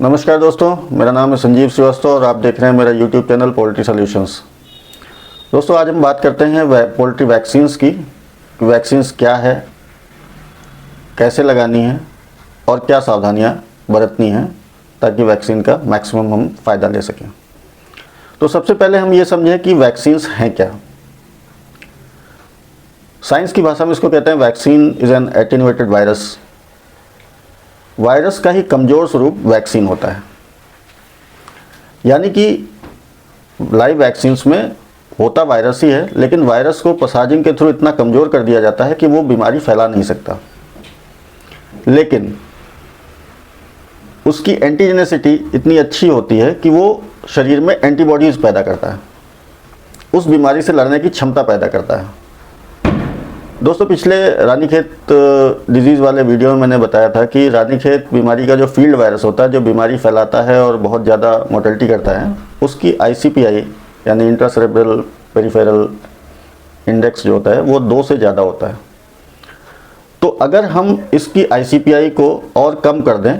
नमस्कार दोस्तों, मेरा नाम है संजीव श्रीवास्तव और आप देख रहे हैं मेरा YouTube चैनल पोल्ट्री सॉल्यूशंस। दोस्तों, आज हम बात करते हैं पोल्ट्री वैक्सीन्स की। वैक्सीन्स क्या है, कैसे लगानी है और क्या सावधानियां बरतनी हैं ताकि वैक्सीन का मैक्सिमम हम फ़ायदा ले सकें। तो सबसे पहले हम ये समझें कि वैक्सीन्स हैं क्या। साइंस की भाषा में इसको कहते हैं vaccine is an attenuated virus. Virus का ही कमज़ोर स्वरूप वैक्सीन होता है, यानी कि लाइव वैक्सीन्स में होता वायरस ही है, लेकिन वायरस को पैसेजिंग के थ्रू इतना कमज़ोर कर दिया जाता है कि वो बीमारी फैला नहीं सकता। लेकिन उसकी एंटीजेनेसिटी इतनी अच्छी होती है कि वो शरीर में एंटीबॉडीज़ पैदा करता है, उस बीमारी से लड़ने की क्षमता पैदा करता है। दोस्तों, पिछले रानीखेत डिजीज़ वाले वीडियो में मैंने बताया था कि रानीखेत बीमारी का जो फील्ड वायरस होता है, जो बीमारी फैलाता है और बहुत ज़्यादा मोर्टेलिटी करता है, उसकी ICPI यानी इंट्रासेरेब्रल पेरिफेरल इंडेक्स जो होता है वो 2 से ज़्यादा होता है। तो अगर हम इसकी ICPI को और कम कर दें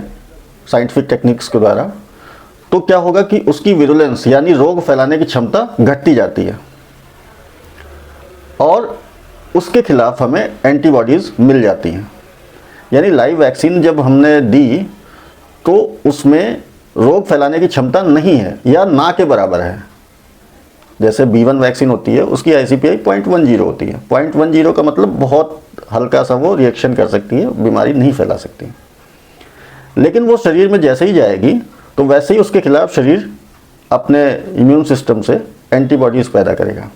साइंटिफिक टेक्निक्स के द्वारा, तो क्या होगा कि उसकी विरुलेंस यानी रोग फैलाने की क्षमता घटती जाती है और उसके खिलाफ हमें एंटीबॉडीज़ मिल जाती हैं। यानी लाइव वैक्सीन जब हमने दी तो उसमें रोग फैलाने की क्षमता नहीं है या ना के बराबर है। जैसे B1 वैक्सीन होती है, उसकी ICPI 0.10 होती है। 0.10 का मतलब बहुत हल्का सा वो रिएक्शन कर सकती है, बीमारी नहीं फैला सकती। लेकिन वो शरीर में जैसे ही जाएगी तो वैसे ही उसके खिलाफ शरीर अपने इम्यून सिस्टम से एंटीबॉडीज़ पैदा करेगा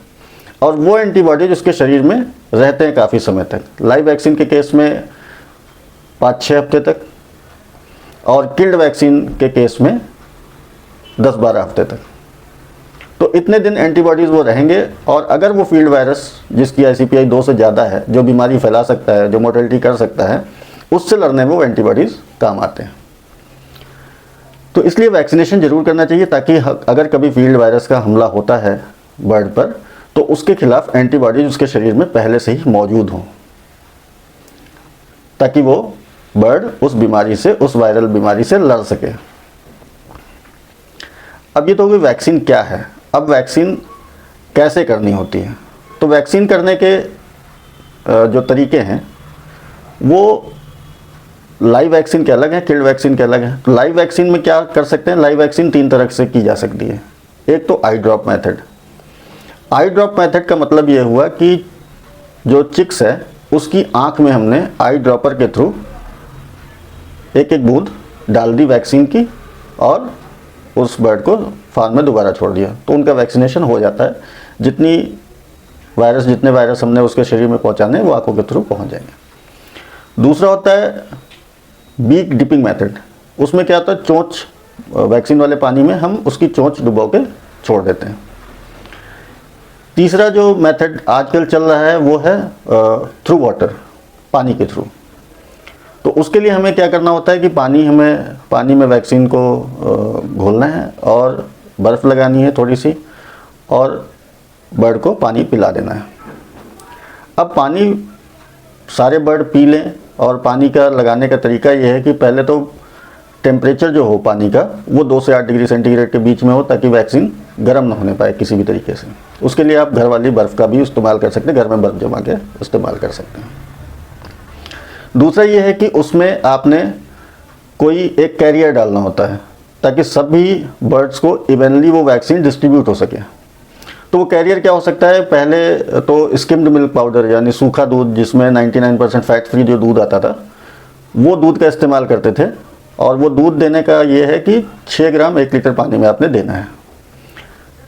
और वो एंटीबॉडीज उसके शरीर में रहते हैं काफ़ी समय तक। लाइव वैक्सीन के केस में 5-6 हफ्ते तक और किल्ड वैक्सीन के केस में 10-12 हफ्ते तक। तो इतने दिन एंटीबॉडीज़ वो रहेंगे और अगर वो फील्ड वायरस जिसकी ICPI 2 से ज़्यादा है, जो बीमारी फैला सकता है, जो मोर्टेलिटी कर सकता है, उससे लड़ने में वो एंटीबॉडीज़ काम आते हैं। तो इसलिए वैक्सीनेशन ज़रूर करना चाहिए ताकि अगर कभी फील्ड वायरस का हमला होता है बर्ड पर तो उसके खिलाफ एंटीबॉडीज उसके शरीर में पहले से ही मौजूद हों, ताकि वो बर्ड उस बीमारी से, उस वायरल बीमारी से लड़ सके। अब ये तो हुई वैक्सीन क्या है। अब वैक्सीन कैसे करनी होती है। तो वैक्सीन करने के जो तरीके हैं वो लाइव वैक्सीन के अलग हैं, किल्ड वैक्सीन के अलग हैं। तो लाइव वैक्सीन में क्या कर सकते हैं, लाइव वैक्सीन 3 तरह से की जा सकती है। एक तो आई ड्रॉप मेथड। आई ड्रॉप मेथड का मतलब ये हुआ कि जो चिक्स है उसकी आँख में हमने आई ड्रॉपर के थ्रू एक बूंद डाल दी वैक्सीन की और उस बर्ड को फार्म में दोबारा छोड़ दिया, तो उनका वैक्सीनेशन हो जाता है। जितने वायरस हमने उसके शरीर में पहुंचाने वो आँखों के थ्रू पहुंच जाएंगे। दूसरा होता है बीक डिपिंग मेथड। उसमें क्या होता है, चोंच वैक्सीन वाले पानी में हम उसकी चोंच डुबो के छोड़ देते हैं। तीसरा जो मेथड आजकल चल रहा है वो है थ्रू वाटर, पानी के थ्रू। तो उसके लिए हमें क्या करना होता है कि पानी में वैक्सीन को घोलना है और बर्फ़ लगानी है थोड़ी सी और बर्ड को पानी पिला देना है। अब पानी सारे बर्ड पी लें और पानी का लगाने का तरीका ये है कि पहले तो टेम्परेचर जो हो पानी का वो 2 से 8 डिग्री सेंटीग्रेड के बीच में हो, ताकि वैक्सीन गर्म ना होने पाए किसी भी तरीके से। उसके लिए आप घर वाली बर्फ़ का भी इस्तेमाल कर सकते हैं, घर में बर्फ़ जमा के इस्तेमाल कर सकते हैं। दूसरा ये है कि उसमें आपने कोई एक कैरियर डालना होता है ताकि सभी बर्ड्स को इवनली वो वैक्सीन डिस्ट्रीब्यूट हो सके। तो वो कैरियर क्या हो सकता है, पहले तो स्किम्ड मिल्क पाउडर यानी सूखा दूध, जिसमें 99% फैट फ्री जो दूध आता था, वो दूध का इस्तेमाल करते थे। और वो दूध देने का ये है कि 6 ग्राम 1 लीटर पानी में आपने देना है।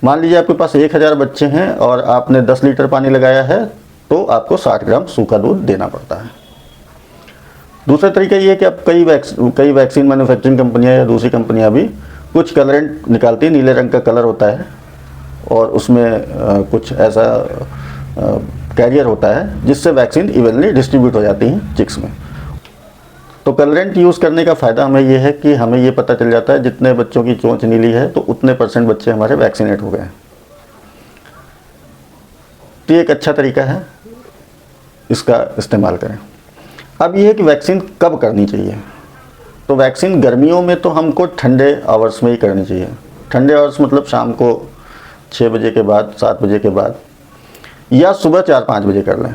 मान लीजिए आपके पास 1000 बच्चे हैं और आपने 10 लीटर पानी लगाया है, तो आपको 60 ग्राम सूखा दूध देना पड़ता है। दूसरा तरीका ये है कि आप कई वैक्सीन मैन्युफैक्चरिंग कंपनियां या दूसरी कंपनियां भी कुछ कलरेंट निकालती हैं, नीले रंग का कलर होता है और उसमें कुछ ऐसा कैरियर होता है जिससे वैक्सीन इवनली डिस्ट्रीब्यूट हो जाती हैं चिक्स में। तो कलरेंट यूज़ करने का फ़ायदा हमें ये है कि हमें ये पता चल जाता है जितने बच्चों की चोंच नीली है तो उतने % बच्चे हमारे वैक्सीनेट हो गए। तो ये एक अच्छा तरीका है, इसका इस्तेमाल करें। अब ये है कि वैक्सीन कब करनी चाहिए। तो वैक्सीन गर्मियों में तो हमको ठंडे आवर्स में ही करनी चाहिए। ठंडे आवर्स मतलब शाम को 6 बजे के बाद, 7 बजे के बाद, या सुबह 4-5 बजे कर लें।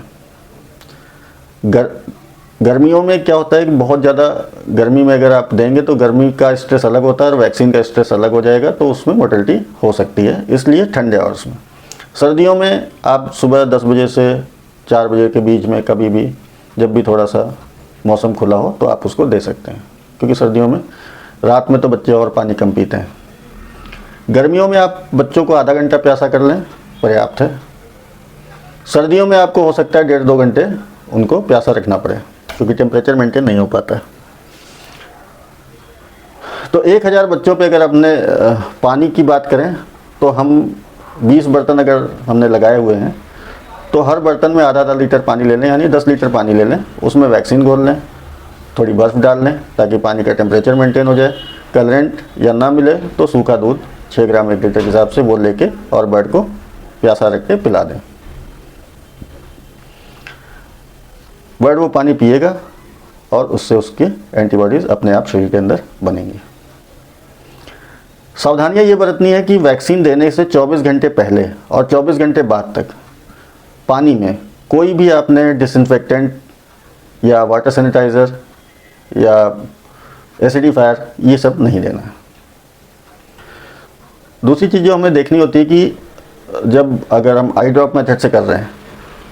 गर्मियों में क्या होता है कि बहुत ज़्यादा गर्मी में अगर आप देंगे तो गर्मी का स्ट्रेस अलग होता है और वैक्सीन का स्ट्रेस अलग हो जाएगा, तो उसमें मोर्टेलिटी हो सकती है, इसलिए ठंडे आवर्स में। सर्दियों में आप सुबह 10 बजे से 4 बजे के बीच में कभी भी, जब भी थोड़ा सा मौसम खुला हो तो आप उसको दे सकते हैं, क्योंकि सर्दियों में रात में तो बच्चे और पानी कम पीते हैं। गर्मियों में आप बच्चों को आधा घंटा प्यासा कर लें, पर्याप्त है। सर्दियों में आपको हो सकता है 1.5-2 घंटे उनको प्यासा रखना पड़े, क्योंकि टेम्परेचर मेंटेन नहीं हो पाता है। तो 1000 बच्चों पे अगर अपने पानी की बात करें तो हम 20 बर्तन अगर हमने लगाए हुए हैं तो हर बर्तन में आधा लीटर पानी ले लें, यानी 10 लीटर पानी ले लें, उसमें वैक्सीन घोल लें, थोड़ी बर्फ़ डाल लें ताकि पानी का टेम्परेचर मेंटेन हो जाए। कलरेंट या ना मिले तो सूखा दूध 6 ग्राम 1 लीटर के हिसाब से वो लेके और बर्ड को प्यासा रख के पिला दें। बर्ड वो पानी पिएगा और उससे उसके एंटीबॉडीज़ अपने आप शरीर के अंदर बनेंगी। सावधानियाँ ये बरतनी है कि वैक्सीन देने से 24 घंटे पहले और 24 घंटे बाद तक पानी में कोई भी आपने डिसइंफेक्टेंट या वाटर सैनिटाइज़र या एसिडिफायर ये सब नहीं देना है। दूसरी चीज़ जो हमें देखनी होती है कि जब अगर हम आई ड्रॉप मेथड से कर रहे हैं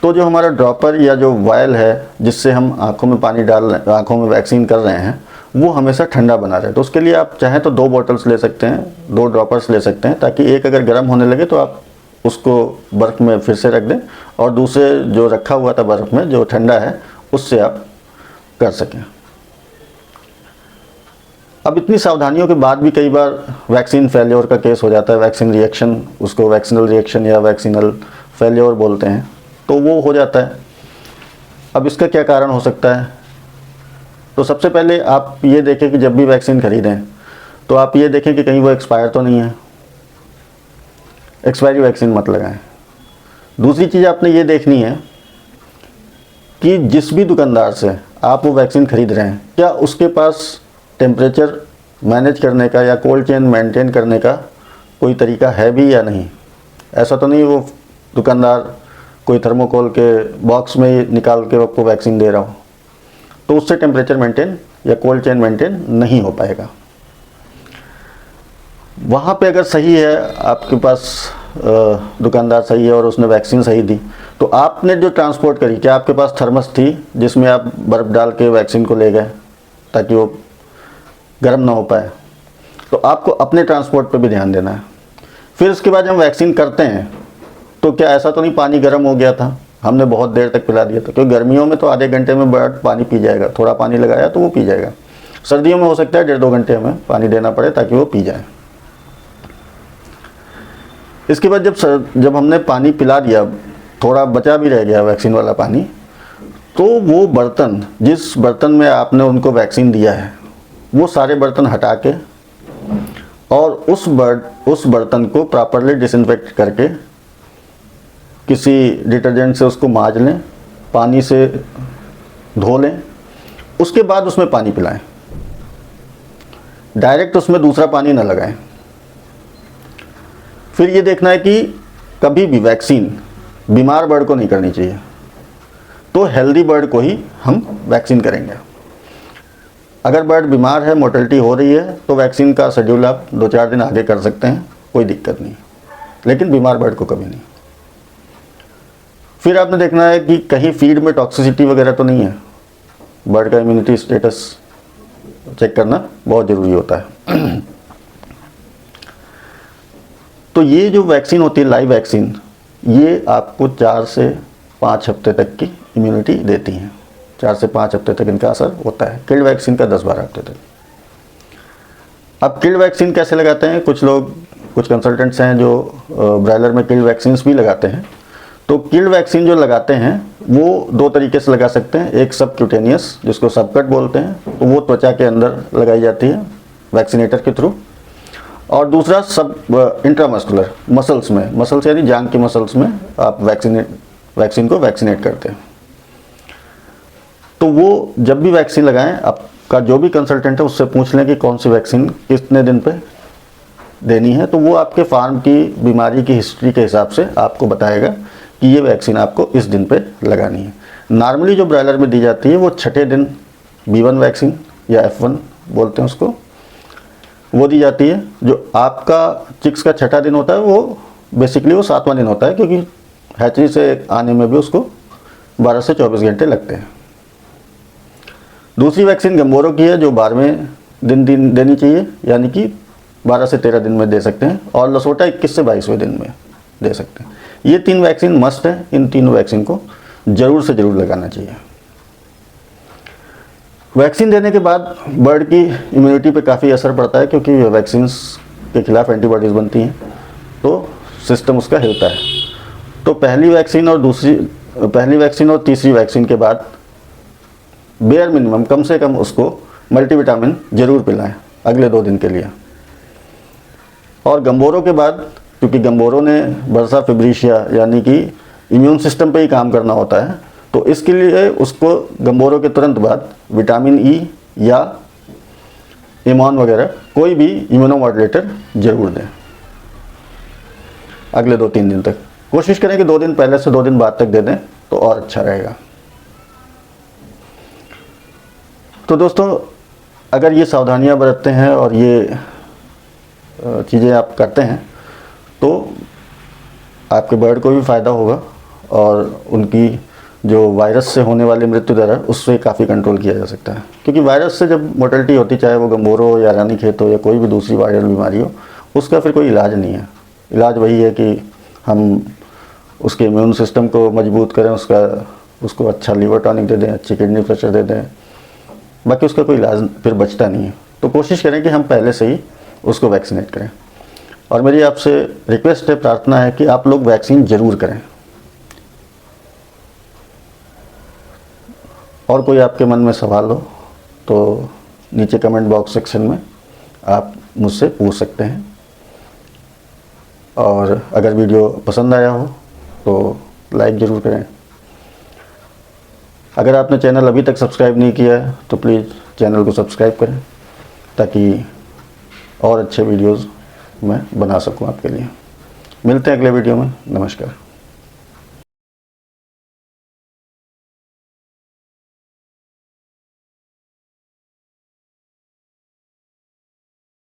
तो जो हमारा ड्रॉपर या जो वायल है जिससे हम आँखों में पानी डाल रहे हैं, आँखों में वैक्सीन कर रहे हैं, वो हमेशा ठंडा बना रहे। तो उसके लिए आप चाहें तो 2 बॉटल्स ले सकते हैं, 2 ड्रॉपर्स ले सकते हैं, ताकि एक अगर गर्म होने लगे तो आप उसको बर्फ़ में फिर से रख दें और दूसरे जो रखा हुआ था बर्फ़ में जो ठंडा है उससे आप कर सकें। अब इतनी सावधानियों के बाद भी कई बार वैक्सीन फेल्योर का केस हो जाता है, वैक्सीन रिएक्शन, उसको वैक्सीनल रिएक्शन या वैक्सीनल फेल्योर बोलते हैं, तो वो हो जाता है। अब इसका क्या कारण हो सकता है? तो सबसे पहले आप ये देखें कि जब भी वैक्सीन खरीदें तो आप ये देखें कि कहीं वो एक्सपायर तो नहीं है, एक्सपायरी वैक्सीन मत लगाएं। दूसरी चीज़ आपने ये देखनी है कि जिस भी दुकानदार से आप वो वैक्सीन खरीद रहे हैं, क्या उसके पास टेम्परेचर मैनेज करने का या कोल्ड चेन मेंटेन करने का कोई तरीका है भी या नहीं। ऐसा तो नहीं वो दुकानदार कोई थर्मोकोल के बॉक्स में ही निकाल के आपको वैक्सीन दे रहा हो, तो उससे टेम्परेचर मेंटेन या कोल्ड चेन मेंटेन नहीं हो पाएगा। वहाँ पे अगर सही है, आपके पास दुकानदार सही है और उसने वैक्सीन सही दी, तो आपने जो ट्रांसपोर्ट करी, क्या आपके पास थर्मस थी जिसमें आप बर्फ़ डाल के वैक्सीन को ले गए ताकि वो गर्म ना हो पाए? तो आपको अपने ट्रांसपोर्ट पे भी ध्यान देना है। फिर उसके बाद जब वैक्सीन करते हैं तो क्या ऐसा तो नहीं पानी गर्म हो गया था, हमने बहुत देर तक पिला दिया था? क्योंकि गर्मियों में तो आधे घंटे में बर्ड पानी पी जाएगा, थोड़ा पानी लगाया तो वो पी जाएगा। सर्दियों में हो सकता है 1.5-2 घंटे हमें पानी देना पड़े ताकि वो पी जाए। इसके बाद जब हमने पानी पिला दिया, थोड़ा बचा भी रह गया वैक्सीन वाला पानी, तो वो बर्तन, जिस बर्तन में आपने उनको वैक्सीन दिया है, वो सारे बर्तन हटा के और उस बर्तन को प्रॉपरली डिसइंफेक्ट करके किसी डिटर्जेंट से उसको मांज लें, पानी से धो लें, उसके बाद उसमें पानी पिलाएं। डायरेक्ट उसमें दूसरा पानी ना लगाएं। फिर ये देखना है कि कभी भी वैक्सीन बीमार बर्ड को नहीं करनी चाहिए, तो हेल्दी बर्ड को ही हम वैक्सीन करेंगे। अगर बर्ड बीमार है, मोर्टेलिटी हो रही है, तो वैक्सीन का शेड्यूल आप 2-4 दिन आगे कर सकते हैं, कोई दिक्कत नहीं, लेकिन बीमार बर्ड को कभी नहीं। फिर आपने देखना है कि कहीं फीड में टॉक्सिसिटी वगैरह तो नहीं है। बर्ड का इम्यूनिटी स्टेटस चेक करना बहुत ज़रूरी होता है। तो ये जो वैक्सीन होती है, लाइव वैक्सीन, ये आपको 4 से 5 हफ्ते तक की इम्यूनिटी देती हैं। 4 से 5 हफ्ते तक इनका असर होता है। किल्ड वैक्सीन का 10-12 हफ्ते तक। अब किल्ड वैक्सीन कैसे लगाते हैं? कुछ कंसल्टेंट्स हैं जो ब्रायलर में किल्ड वैक्सीन भी लगाते हैं। तो किल्ड वैक्सीन जो लगाते हैं वो 2 तरीके से लगा सकते हैं। एक सबक्यूटेनियस, जिसको सबकट बोलते हैं, तो वो त्वचा के अंदर लगाई जाती है वैक्सीनेटर के थ्रू, और दूसरा सब इंट्रामस्कुलर, मसल्स यानी जांग की मसल्स में आप वैक्सीन को वैक्सीनेट करते हैं। तो वो जब भी वैक्सीन लगाएं, आपका का जो भी कंसल्टेंट है उससे पूछ लें कि कौन सी वैक्सीन कितने दिन पे देनी है, तो वो आपके फार्म की बीमारी की हिस्ट्री के हिसाब से आपको बताएगा कि ये वैक्सीन आपको इस दिन पे लगानी है। नॉर्मली जो ब्रॉयलर में दी जाती है वो छठे दिन B1 वैक्सीन या F1 बोलते हैं उसको, वो दी जाती है। जो आपका चिक्स का छठा दिन होता है वो बेसिकली वो 7वां दिन होता है, क्योंकि हैचरी से आने में भी उसको 12 से 24 घंटे लगते हैं। दूसरी वैक्सीन गम्बोरो की है जो 12वें दिन देनी चाहिए, यानी कि 12 से 13 दिन में दे सकते हैं, और लसोटा 21 से 22वें दिन में दे सकते हैं। ये 3 वैक्सीन मस्ट है, इन तीनों वैक्सीन को ज़रूर से ज़रूर लगाना चाहिए। वैक्सीन देने के बाद बर्ड की इम्यूनिटी पे काफ़ी असर पड़ता है, क्योंकि वैक्सीन के खिलाफ एंटीबॉडीज़ बनती हैं, तो सिस्टम उसका हिलता है। तो पहली वैक्सीन और तीसरी वैक्सीन के बाद बेयर मिनिमम कम से कम उसको मल्टीविटामिन ज़रूर पिलाएं अगले 2 दिन के लिए। और गम्बोरो के बाद, क्योंकि गम्बोरो ने बर्सा फेब्रिशिया यानी कि इम्यून सिस्टम पे ही काम करना होता है, तो इसके लिए उसको गम्बोरो के तुरंत बाद विटामिन ई या इमॉन वगैरह कोई भी इम्यूनोमॉड्यूलेटर जरूर दें अगले 2-3 दिन तक। कोशिश करें कि 2 दिन पहले से 2 दिन बाद तक दे दें तो और अच्छा रहेगा। तो दोस्तों, अगर ये सावधानियां बरतते हैं और ये चीज़ें आप करते हैं तो आपके बर्ड को भी फ़ायदा होगा, और उनकी जो वायरस से होने वाली मृत्यु दर है उससे काफ़ी कंट्रोल किया जा सकता है। क्योंकि वायरस से जब मोर्टेलिटी होती, चाहे वो गम्बोरो हो या रानीखेत हो या कोई भी दूसरी वायरल बीमारी हो, उसका फिर कोई इलाज नहीं है। इलाज वही है कि हम उसके इम्यून सिस्टम को मजबूत करें, उसको अच्छा लीवर टॉनिक दे दें, अच्छी किडनी प्रेशर दे दें, बाकी उसका कोई इलाज फिर बचता नहीं है। तो कोशिश करें कि हम पहले से ही उसको वैक्सीनेट करें। और मेरी आपसे रिक्वेस्ट है, प्रार्थना है कि आप लोग वैक्सीन ज़रूर करें। और कोई आपके मन में सवाल हो तो नीचे कमेंट बॉक्स सेक्शन में आप मुझसे पूछ सकते हैं। और अगर वीडियो पसंद आया हो तो लाइक ज़रूर करें। अगर आपने चैनल अभी तक सब्सक्राइब नहीं किया है तो प्लीज़ चैनल को सब्सक्राइब करें, ताकि और अच्छे वीडियोज़ मैं बना सकूं आपके लिए। मिलते हैं अगले वीडियो में। नमस्कार।